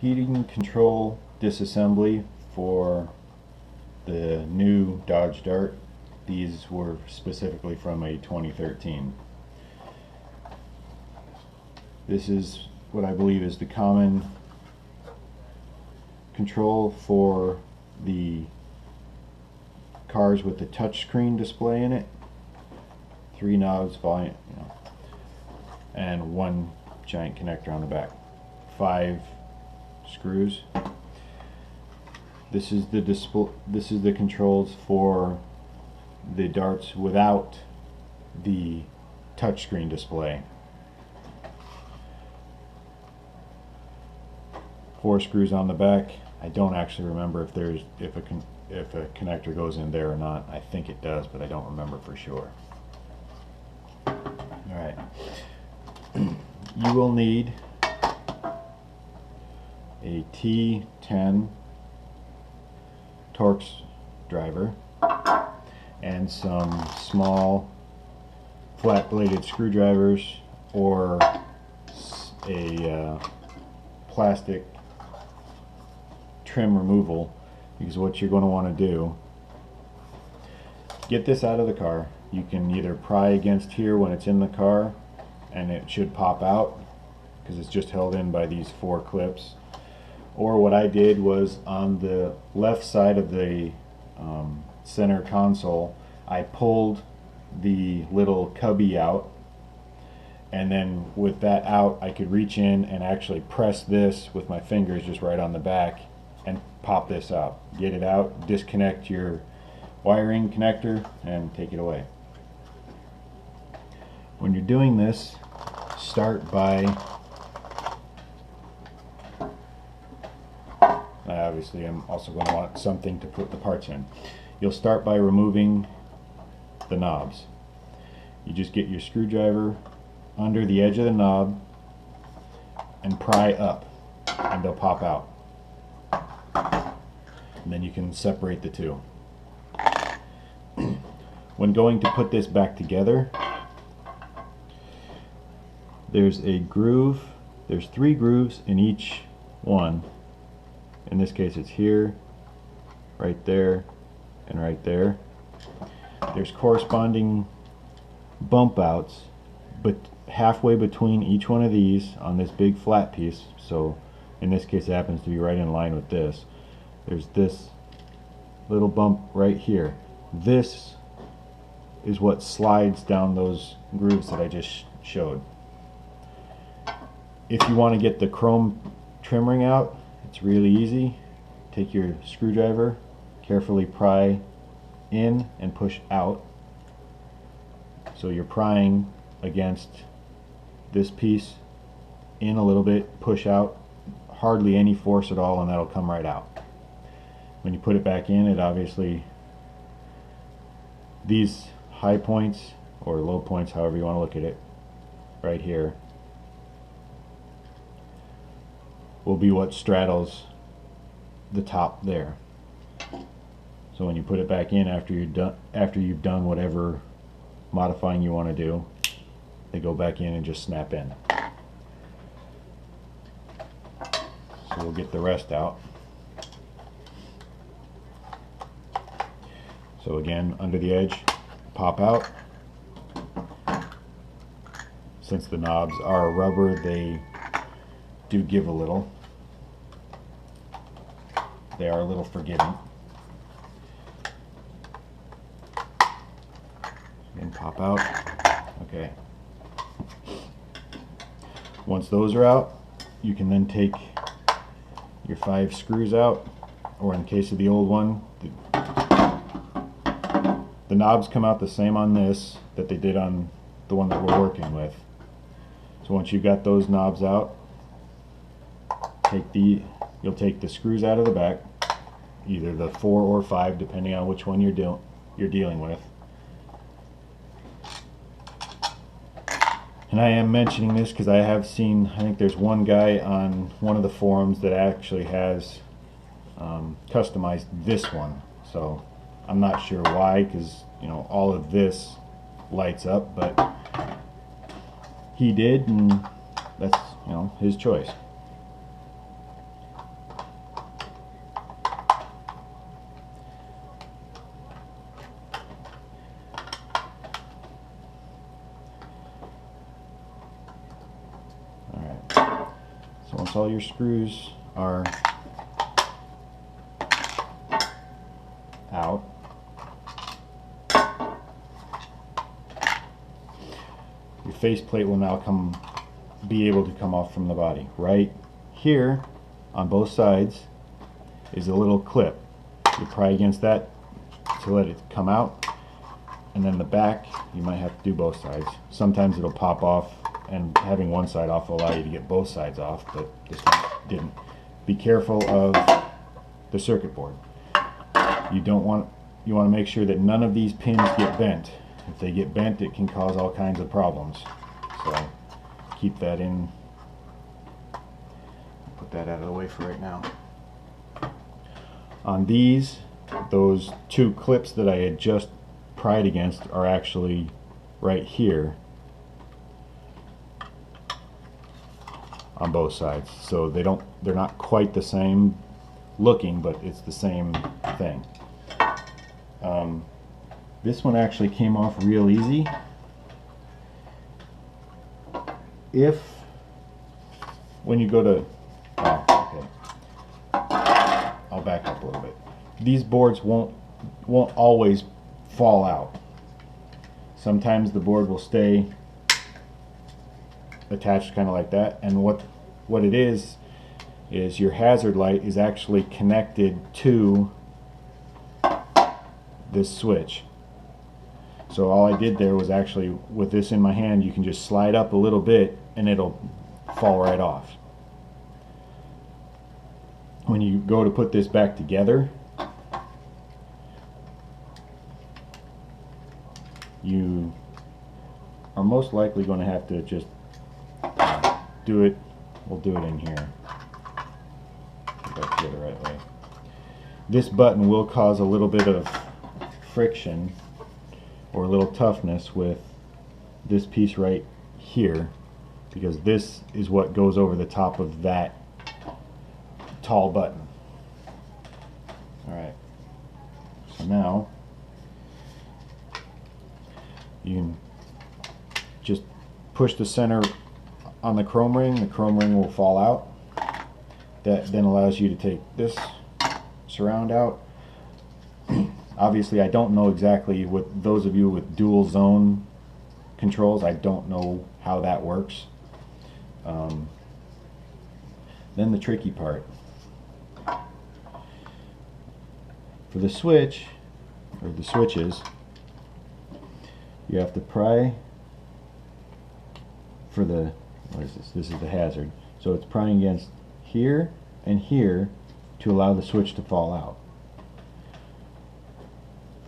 heating control disassembly for the new Dodge Dart. These were specifically from a 2013. This is what I believe is the common control for the cars with the touchscreen display in it. 3 knobs, volume, and 1 giant connector on the back. 5 screws. This is the controls for the darts without the touchscreen display. 4 screws on the back. I don't actually remember if a connector goes in there or not. I think it does, but I don't remember for sure. Alright. You will need a T10 Torx driver and some small flat bladed screwdrivers or a plastic trim removal, because what you're going to want to do, get this out of the car. You can either pry against here when it's in the car and it should pop out because it's just held in by these 4 clips, or what I did was on the left side of the center console, I pulled the little cubby out, and then with that out I could reach in and actually press this with my fingers just right on the back and pop this out. Get it out, disconnect your wiring connector, and take it away. When you're doing this, start by, obviously I'm also going to want something to put the parts in. You'll start by removing the knobs. You just get your screwdriver under the edge of the knob and pry up, and they'll pop out. And then you can separate the two. When going to put this back together, there's a groove. There's 3 grooves in each one. In this case it's here, right there, and right there. There's corresponding bump outs, but halfway between each one of these on this big flat piece, so in this case it happens to be right in line with this. There's this little bump right here. This is what slides down those grooves that I just showed. If you want to get the chrome trim ring out, it's really easy. Take your screwdriver, carefully pry in and push out. So you're prying against this piece in a little bit, push out, hardly any force at all, and that'll come right out. When you put it back in, it obviously, these high points or low points, however you want to look at it, right here, will be what straddles the top there. So when you put it back in after you've done whatever modifying you want to do, they go back in and just snap in. So we'll get the rest out. So again, under the edge, pop out. Since the knobs are rubber, they do give a little. They are a little forgiving. And pop out. Okay. Once those are out, you can then take your 5 screws out, or in the case of the old one, the knobs come out the same on this that they did on the one that we're working with. So once you've got those knobs out, you'll take the screws out of the back, either the 4 or 5 depending on which one you're dealing with. And I am mentioning this because I have seen, I think there's one guy on one of the forums that actually has customized this one. So I'm not sure why, because all of this lights up, but he did, and that's his choice. once all your screws are out, your faceplate will now be able to come off from the body. Right here on both sides is a little clip. You pry against that to let it come out, and then the back you might have to do both sides. Sometimes it'll pop off, and having one side off will allow you to get both sides off, but this one didn't. Be careful of the circuit board. You want to make sure that none of these pins get bent. If they get bent, it can cause all kinds of problems. So keep that in. Put that out of the way for right now. On these, those two clips that I had just pried against are actually right here on both sides. So they're not quite the same looking, but it's the same thing. This one actually came off real easy. When you go to, okay, I'll back up a little bit. These boards won't always fall out. Sometimes the board will stay attached kind of like that, and what it is your hazard light is actually connected to this switch. So all I did there was actually, with this in my hand, you can just slide up a little bit and it'll fall right off. When you go to put this back together, you are most likely going to have to just do it. We'll do it in here. Get back to the right way. This button will cause a little bit of friction or a little toughness with this piece right here, because this is what goes over the top of that tall button. Alright, so now you can just push the center on the chrome ring will fall out. That then allows you to take this surround out. Obviously I don't know exactly, with those of you with dual zone controls, I don't know how that works. Then the tricky part. For the switch, or the switches, you have to pry for the, what is this? This is the hazard. So it's prying against here and here to allow the switch to fall out.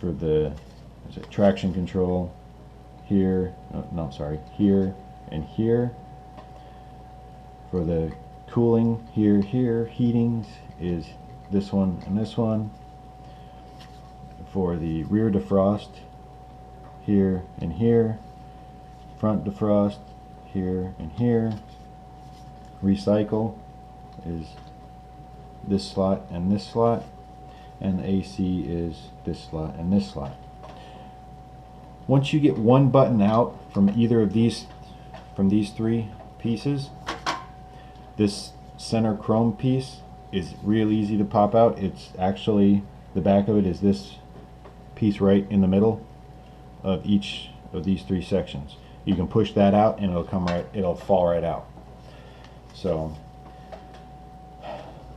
For the traction control, here, no, sorry, here and here. For the cooling, here, heatings is this one and this one. For the rear defrost, here and here. Front defrost, here and here. Recycle is this slot and this slot, and the AC is this slot and this slot. Once you get one button out from either of these, from these three pieces, this center chrome piece is real easy to pop out. It's actually, the back of it is this piece right in the middle of each of these three sections. You can push that out and it'll fall right out. So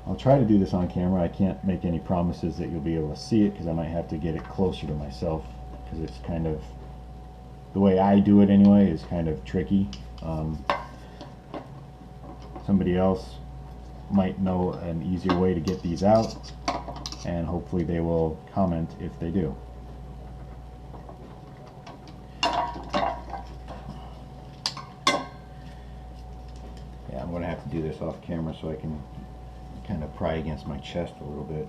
I'll try to do this on camera. I can't make any promises that you'll be able to see it, because I might have to get it closer to myself, because it's kind of, the way I do it anyway is kind of tricky. Somebody else might know an easier way to get these out, and hopefully they will comment if they do. Yeah, I'm going to have to do this off camera so I can kind of pry against my chest a little bit.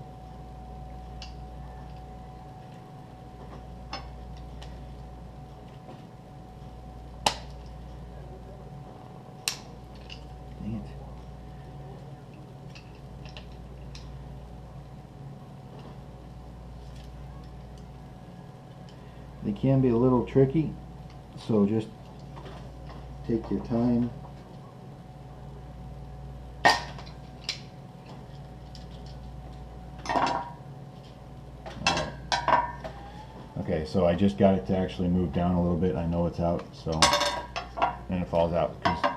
They can be a little tricky, so just take your time. so I just got it to actually move down a little bit. I know it's out, so, and it falls out because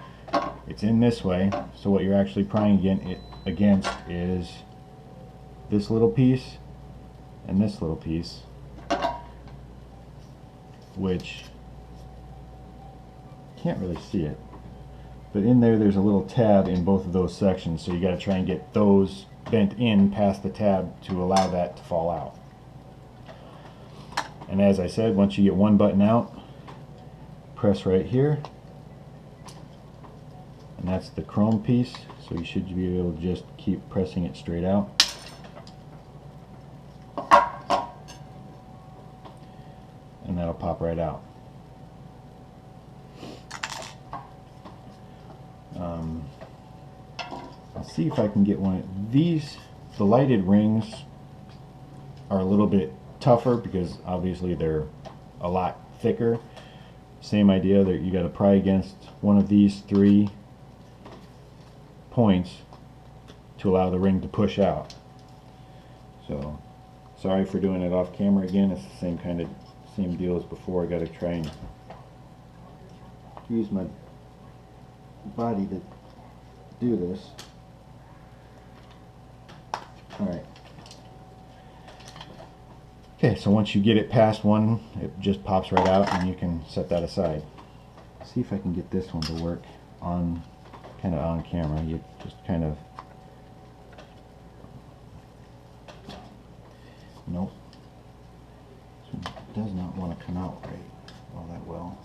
it's in this way. So what you're actually prying against is this little piece and this little piece, which can't really see it, but in there's a little tab in both of those sections, so you got to try and get those bent in past the tab to allow that to fall out. And as I said, once you get one button out, press right here, and that's the chrome piece, so you should be able to just keep pressing it straight out. And that'll pop right out. I'll see if I can get one of these. The lighted rings are a little bit tougher because obviously they're a lot thicker. Same idea, that you got to pry against one of these 3 points to allow the ring to push out. So sorry for doing it off camera again. It's the same deal as before. I got to try and use my body to do this. Alright. Okay, so once you get it past one, it just pops right out and you can set that aside. See if I can get this one to work on, kind of on camera. You just kind of, nope. This one does not want to come out right all that well.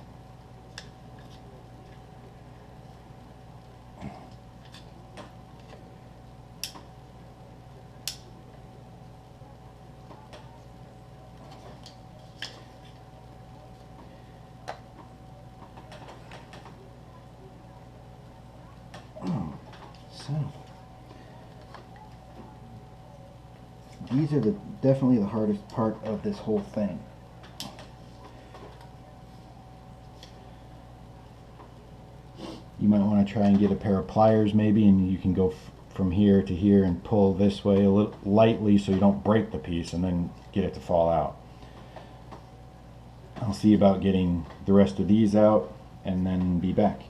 So these are definitely the hardest part of this whole thing. You might want to try and get a pair of pliers maybe, and you can go from here to here and pull this way a little lightly so you don't break the piece, and then get it to fall out. I'll see about getting the rest of these out and then be back.